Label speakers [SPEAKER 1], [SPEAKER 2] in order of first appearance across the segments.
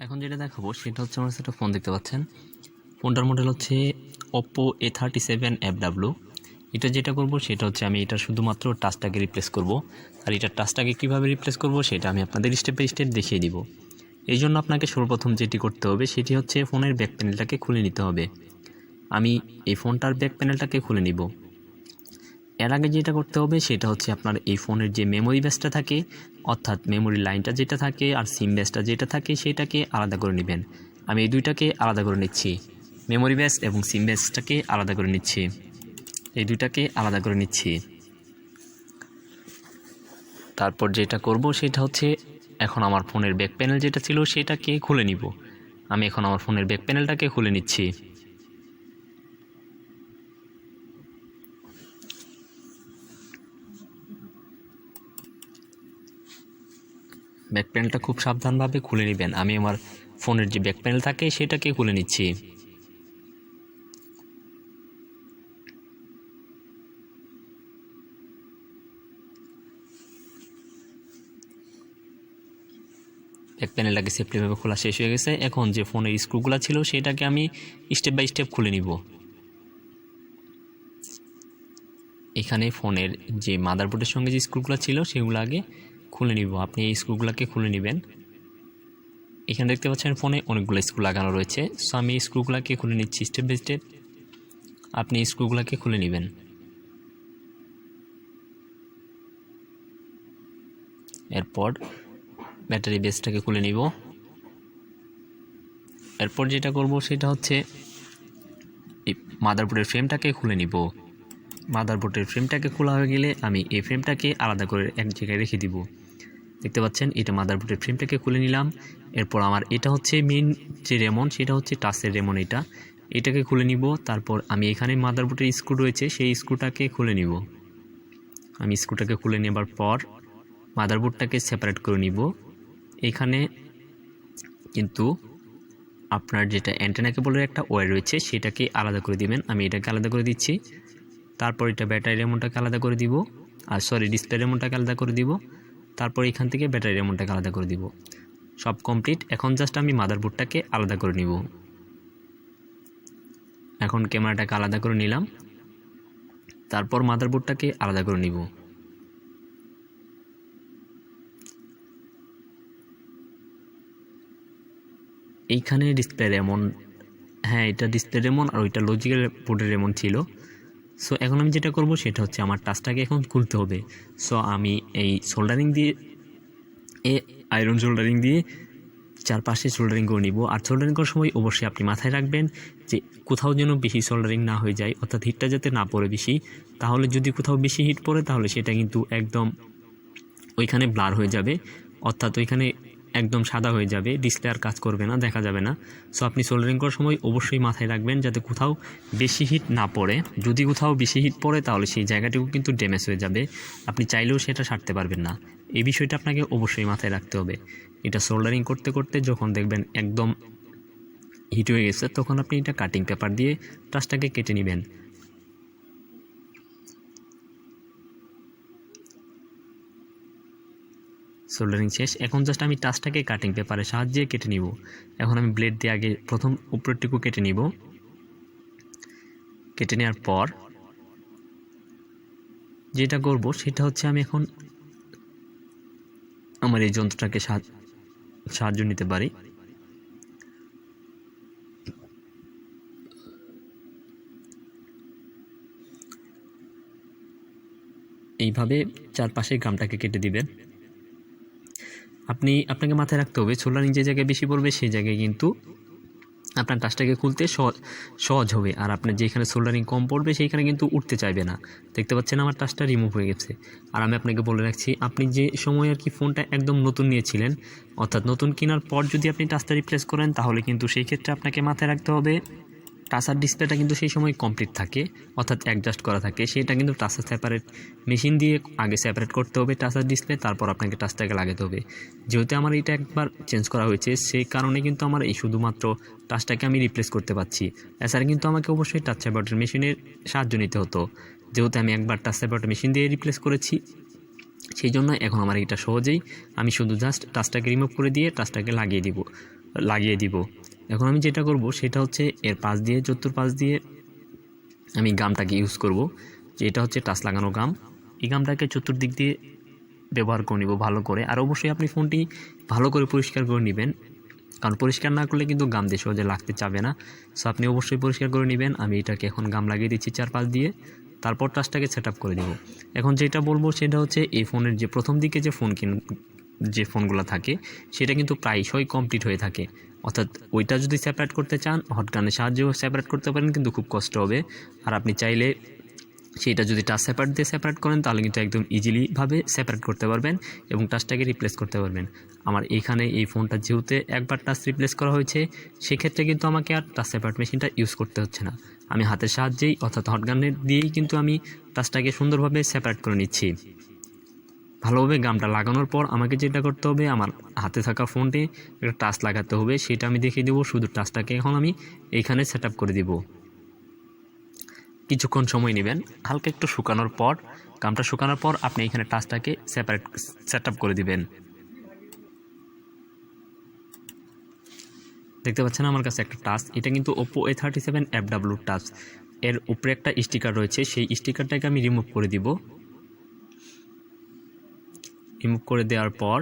[SPEAKER 1] এখন যেটা দেখাবো সেটা হচ্ছে আমার কাছে একটা ফোন দেখতে পাচ্ছেন। ফোনটার মডেল হচ্ছে Oppo a37fw। এটা যেটা করব সেটা হচ্ছে আমি এটা শুধুমাত্র টাচটাকে রিপ্লেস করব। আর এটা টাচটাকে কীভাবে রিপ্লেস করব সেটা আমি আপনাদের স্টেপ বাই স্টেপ দেখিয়ে দিব। এই জন্য আপনাকে সর্বপ্রথম যেটি করতে হবে সেটি হচ্ছে ফোনের ব্যাক প্যানেলটাকে খুলে নিতে হবে। আমি এই ফোনটার ব্যাক প্যানেলটাকে খুলে নিব। এর আগে যেটা করতে হবে সেটা হচ্ছে আপনার এই ফোনের যে মেমোরি ব্যাসটা থাকে, অর্থাৎ মেমোরি লাইনটা যেটা থাকে আর সিম ব্যাসটা যেটা থাকে সেটাকে আলাদা করে নেবেন। আমি এই দুইটাকে আলাদা করে নিচ্ছি, মেমোরি ব্যাস এবং সিম ব্যাসটাকে আলাদা করে নিচ্ছি, এই দুইটাকে আলাদা করে নিচ্ছি। তারপর যেটা করব সেটা হচ্ছে এখন আমার ফোনের ব্যাক প্যানেল যেটা ছিল সেটাকে খুলে নিব। আমি এখন আমার ফোনের ব্যাক প্যানেলটাকে খুলে নিচ্ছি। ব্যাক প্যানেলটা খুব সাবধানভাবে খুলে নেবেন। আমি আমার ফোনের যে ব্যাক প্যানেল থাকে সেটাকে খুলে নিচ্ছি। ব্যাক প্যানেলটাকে সেফটিভাবে খোলা শেষ হয়ে গেছে। এখন যে ফোনের স্ক্রুগুলো ছিল সেটাকে আমি স্টেপ বাই স্টেপ খুলে নিব। এখানে ফোনের যে মাদারবোর্ডের সঙ্গে যে স্ক্রুগুলো ছিল সেগুলো আগে খুলে নিব। আপনি এই স্ক্রুগুলোকে খুলে নেবেন। এখানে দেখতে পাচ্ছেন ফোনে অনেকগুলো স্ক্রু লাগানো রয়েছে, সো আমি এই স্ক্রুগুলোকে খুলে নিচ্ছি স্টেপ বাই স্টেপ। আপনি এই স্ক্রুগুলোকে খুলে নেবেন। এরপর ব্যাটারি বেসটাকে খুলে নিব। এরপর যেটা করব সেটা হচ্ছে এই মাদারবোর্ডের ফ্রেমটাকে খুলে নিব। মাদারবোর্ডের ফ্রেমটাকে খোলা হয়ে গেলে আমি এই ফ্রেমটাকে আলাদা করে এক জায়গায় রেখে দিব। দেখতে পাচ্ছেন এটা মাদারবোর্ডের ফ্রেমটাকে খুলে নিলাম। এরপর আমার এটা হচ্ছে মেইন যে রেমন, সেটা হচ্ছে টাচের রেমন, এটাকে খুলে নিব। তারপর আমি এখানে মাদারবোর্ডের স্ক্রু রয়েছে সেই স্ক্রুটাকে খুলে নিব। আমি স্ক্রুটাকে খুলে নেবার পর মাদারবোর্ডটাকে সেপারেট করে নিব। এখানে কিন্তু আপনার যেটা অ্যান্টেনা কেবলের একটা ওয়্যার রয়েছে সেটাকে আলাদা করে দিবেন। আমি এটাকে আলাদা করে দিচ্ছি। তারপর এটা ব্যাটারি রেমনটাকে আলাদা করে দিব, ডিসপ্লে রেমনটাকে আলাদা করে দিব। তারপর এখান থেকে ব্যাটারি রেমনটাকে আলাদা করে দিব। সব কমপ্লিট। এখন জাস্ট আমি মাদারবোর্ডটাকে আলাদা করে নিব। এখন ক্যামেরাটাকে আলাদা করে নিলাম। তারপর মাদারবোর্ডটাকে আলাদা করে নিব। এইখানে ডিসপ্লে রেমন, হ্যাঁ এটা ডিসপ্লে রেমন আর ওইটা লজিক্যাল বোর্ডের রেমন ছিল। সো এখন আমি যেটা করব সেটা হচ্ছে আমার টাচটাকে এখন খুলতে হবে। সো আমি এই সোল্ডারিং দিয়ে আয়রন সোল্ডারিং দিয়ে চারপাশে সোল্ডারিং করে নিব। আর সোল্ডারিং করার সময় অবশ্যই আপনি মাথায় রাখবেন যে কোথাও যেন বেশি সোল্ডারিং না হয়ে যায়, অর্থাৎ হিটটা যাতে না পড়ে বেশি। তাহলে যদি কোথাও বেশি হিট পড়ে তাহলে সেটা কিন্তু একদম ওইখানে ব্লার হয়ে যাবে, অর্থাৎ ওইখানে একদম সাদা হয়ে যাবে, ডিসপ্লে আর কাজ করবে না, দেখা যাবে না। সো আপনি সোল্ডারিং করার সময় অবশ্যই মাথায় রাখবেন যাতে কোথাও বেশি হিট না পড়ে। যদি কোথাও বেশি হিট পড়ে তাহলে সেই জায়গাটিও কিন্তু ড্যামেজ হয়ে যাবে, আপনি চাইলেও সেটা সারতে পারবেন না। এই বিষয়টা আপনাকে অবশ্যই মাথায় রাখতে হবে। এটা সোল্ডারিং করতে করতে যখন দেখবেন একদম হিট হয়ে গেছে তখন আপনি এটা কাটিং পেপার দিয়ে টাচটাকে কেটে নেবেন। সোল্ডারিং শেষ। এখন জাস্ট আমি টাচটাকে কাটিং পেপারের সাহায্যে কেটে নিব। এখন আমি ব্লেড দিয়ে আগে প্রথম উপরেরটুকু কেটে নিব। কেটে নেওয়ার পর যেটা করব সেটা হচ্ছে আমি এখন আমার এই যন্ত্রটাকে সাহায্য নিতে পারি। এইভাবে চারপাশে গামটাকে কেটে দিবেন। আপনাকে মাথায় রাখতে হবে সোল্ডারিং যে জায়গায় বেশি পড়বে সেই জায়গায় কিন্তু আপনার টাচটাকে খুলতে সহজ হবে, আর আপনার যেখানে সোল্ডারিং কম পড়বে সেইখানে কিন্তু উঠতে চাইবে না। দেখতে পাচ্ছেন আমার টাচটা রিমুভ হয়ে গেছে। আর আমি আপনাকে বলে রাখছি, আপনি যে সময় আর কি ফোনটা একদম নতুন নিয়েছিলেন, অর্থাৎ নতুন কেনার পর যদি আপনি টাচটা রিপ্লেস করেন তাহলে কিন্তু সেই ক্ষেত্রে আপনাকে মাথায় রাখতে হবে টাচার ডিসপ্লেটা কিন্তু সেই সময় কমপ্লিট থাকে, অর্থাৎ অ্যাডজাস্ট করা থাকে। সেটা কিন্তু টাচার সেপারেট মেশিন দিয়ে আগে সেপারেট করতে হবে টাচার ডিসপ্লে, তারপর আপনাকে টাচটাকে লাগাতে হবে। যেহেতু আমার এটা একবার চেঞ্জ করা হয়েছে সেই কারণে কিন্তু আমার এই শুধুমাত্র টাচটাকে আমি রিপ্লেস করতে পারছি। এছাড়া কিন্তু আমাকে অবশ্যই টাচ সেপারেট মেশিনের সাহায্য নিতে হতো। যেহেতু আমি একবার টাচ সেপারেট মেশিন দিয়ে রিপ্লেস করেছি সেই জন্য এখন আমার এটা সহজেই আমি শুধু জাস্ট টাচটাকে রিমুভ করে দিয়ে টাচটাকে লাগিয়ে দিব। লাগিয়ে দিব। এখন আমি যেটা করব সেটা হচ্ছে এর পাশ দিয়ে চতুর্পাশ দিয়ে আমি গামটাকে ইউজ করব, যে এটা হচ্ছে টাচ লাগানো গাম। এই গামটাকে চতুর্দিক দিয়ে ব্যবহার করে নিব ভালো করে। আর অবশ্যই আপনি ফোনটি ভালো করে পরিষ্কার করে নেবেন, কারণ পরিষ্কার না করলে কিন্তু গাম দিয়ে সহজে লাগতে চাবে না। সো আপনি অবশ্যই পরিষ্কার করে নেবেন। আমি এটাকে এখন গাম লাগিয়ে দিচ্ছি চারপাশ দিয়ে, তারপর টাচটাকে সেট আপ করে দেব। এখন যেটা বলবো সেটা হচ্ছে এই ফোনের যে প্রথম দিকে যে ফোনগুলো থাকে সেটা কিন্তু প্রায়শই কমপ্লিট হয়ে থাকে, অর্থাৎ ওইটা যদি সেপারেট করতে চান হটগানের সাহায্যেও সেপারেট করতে পারেন, কিন্তু খুব কষ্ট হবে। আর আপনি চাইলে সেটা যদি টাচ সেপারেট দিয়ে সেপারেট করেন তাহলে কিন্তু একদম ইজিলিভাবে সেপারেট করতে পারবেন এবং টাচটাকে রিপ্লেস করতে পারবেন। আমার এইখানে এই ফোনটা যেহেতু একবার টাচ রিপ্লেস করা হয়েছে, সেক্ষেত্রে কিন্তু আমাকে আর টাচ সেপারেট মেশিনটা ইউজ করতে হচ্ছে না। আমি হাতের সাহায্যেই অর্থাৎ হটগানের দিয়েই কিন্তু আমি টাচটাকে সুন্দরভাবে সেপারেট করে নিচ্ছি। ভালোভাবে গামটা লাগানোর পর আমাকে যেটা করতে হবে, আমার হাতে থাকা ফোনটি একটা টাচ লাগাতে হবে, সেটা আমি দেখিয়ে দেবো। শুধু টাচটাকে এখন আমি এইখানে সেট আপ করে দিব। কিছুক্ষণ সময় নেবেন, হালকা একটু শুকানোর পর, গামটা শুকানোর পর আপনি এখানে টাচটাকে সেট আপ করে দিবেন। দেখতে পাচ্ছেন আমার কাছে একটা টাচ, এটা কিন্তু Oppo a37fw টাচ। এর উপরে একটা স্টিকার রয়েছে, সেই স্টিকারটাকে আমি রিমুভ করে দিব। রিমুভ করে দেওয়ার পর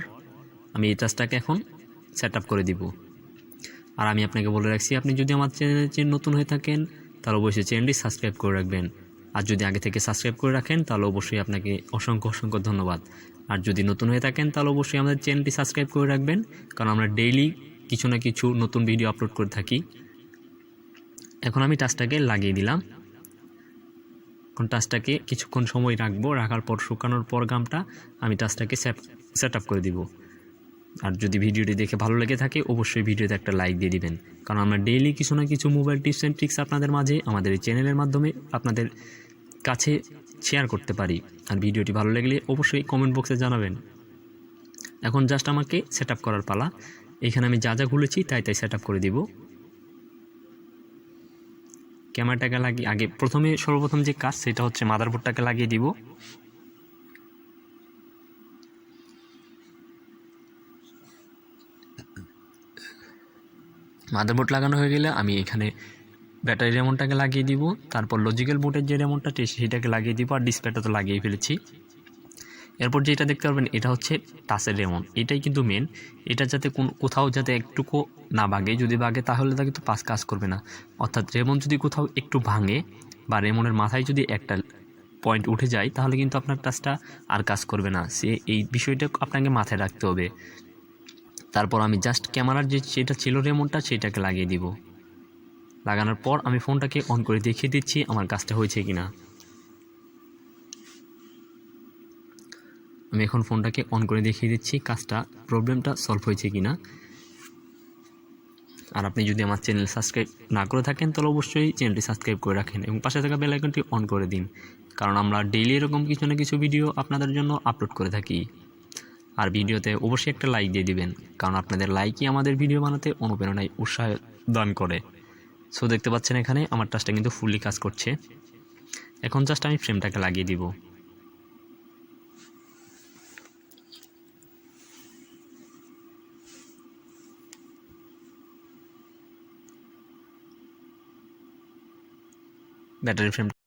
[SPEAKER 1] আমি এই টাচটাকে এখন সেট আপ করে দিব। আর আমি আপনাকে বলে রাখছি, আপনি যদি আমার চ্যানেলে নতুন হয়ে থাকেন তাহলে অবশ্যই চ্যানেলটি সাবস্ক্রাইব করে রাখবেন। আর যদি আগে থেকে সাবস্ক্রাইব করে রাখেন তাহলে অবশ্যই আপনাকে অসংখ্য ধন্যবাদ। আর যদি নতুন হয়ে থাকেন তাহলে অবশ্যই আমাদের চ্যানেলটি সাবস্ক্রাইব করে রাখবেন, কারণ আমরা ডেইলি কিছু না কিছু নতুন ভিডিও আপলোড করে থাকি। এখন আমি টাচটাকে লাগিয়ে দিলাম। এখন টাচটাকে কিছুক্ষণ সময় রাখবো, রাখার পর শুকানোর পর গামটা আমি টাচটাকে সেট আপ করে দিব। আর যদি ভিডিওটি দেখে ভালো লেগে থাকে অবশ্যই ভিডিওতে একটা লাইক দিয়ে দিবেন, কারণ আমরা ডেইলি কিছু না কিছু মোবাইল টিপস অ্যান্ড ট্রিক্স আপনাদের মাঝে আমাদের এই চ্যানেলের মাধ্যমে আপনাদের কাছে শেয়ার করতে পারি। আর ভিডিওটি ভালো লাগলে অবশ্যই কমেন্ট বক্সে জানাবেন। এখন জাস্ট আমাকে সেট আপ করার পালা। এখানে আমি যা খুলেছি তাই সেট আপ করে দিব। ক্যামেরাটাকে লাগিয়ে আগে সর্বপ্রথম যে কাজ সেটা হচ্ছে মাদারবোর্ডটাকে লাগিয়ে দিব। মাদারবোর্ড লাগানো হয়ে গেলে আমি এখানে ব্যাটারি রেমনটাকে লাগিয়ে দিব, তারপর লজিক্যাল বোর্ডের যে রেমনটা সেটাকে লাগিয়ে দিব, আর ডিসপ্লেটা তো লাগিয়ে ফেলেছি। এরপর যেটা দেখতে পারবেন এটা হচ্ছে টাচের রেমন, এটাই কিন্তু মেন। এটা যাতে কোথাও যাতে একটুকু না ভাঙে, যদি ভাঙে তাহলে তা কিন্তু কাজ করবে না। অর্থাৎ রেমন যদি কোথাও একটু ভাঙে বা রেমনের মাথায় যদি একটা পয়েন্ট উঠে যায় তাহলে কিন্তু আপনার টাচটা আর কাজ করবে না। এই বিষয়টা আপনাকে মাথায় রাখতে হবে। তারপর আমি জাস্ট ক্যামেরার যেটা ছিল রেমনটা সেটাকে লাগিয়ে দিব। লাগানোর পর আমি ফোনটাকে অন করে দেখিয়ে দিচ্ছি আমার কাজটা হয়েছে কিনা। আমি এখন ফোনটাকে অন করে দেখিয়ে দিচ্ছি প্রবলেমটা সলভ হয়েছে কিনা। আর আপনি যদি আমার চ্যানেল সাবস্ক্রাইব না করে থাকেন তাহলে অবশ্যই চ্যানেলটি সাবস্ক্রাইব করে রাখেন এবং পাশে থাকা বেল আইকনটি অন করে দিন, কারণ আমরা ডেইলি এরকম কিছু না কিছু ভিডিও আপনাদের জন্য আপলোড করে থাকি। আর ভিডিওতে অবশ্যই একটা লাইক দিয়ে দিবেন, কারণ আপনাদের লাইকই আমাদের ভিডিও বানাতে অনুপ্রেরণায় উৎসাহ দান করে। সো দেখতে পাচ্ছেন এখানে আমার টাচটা কিন্তু ফুললি কাজ করছে। এখন জাস্ট আমি ফ্রেমটাকে লাগিয়ে দিব। Battery frame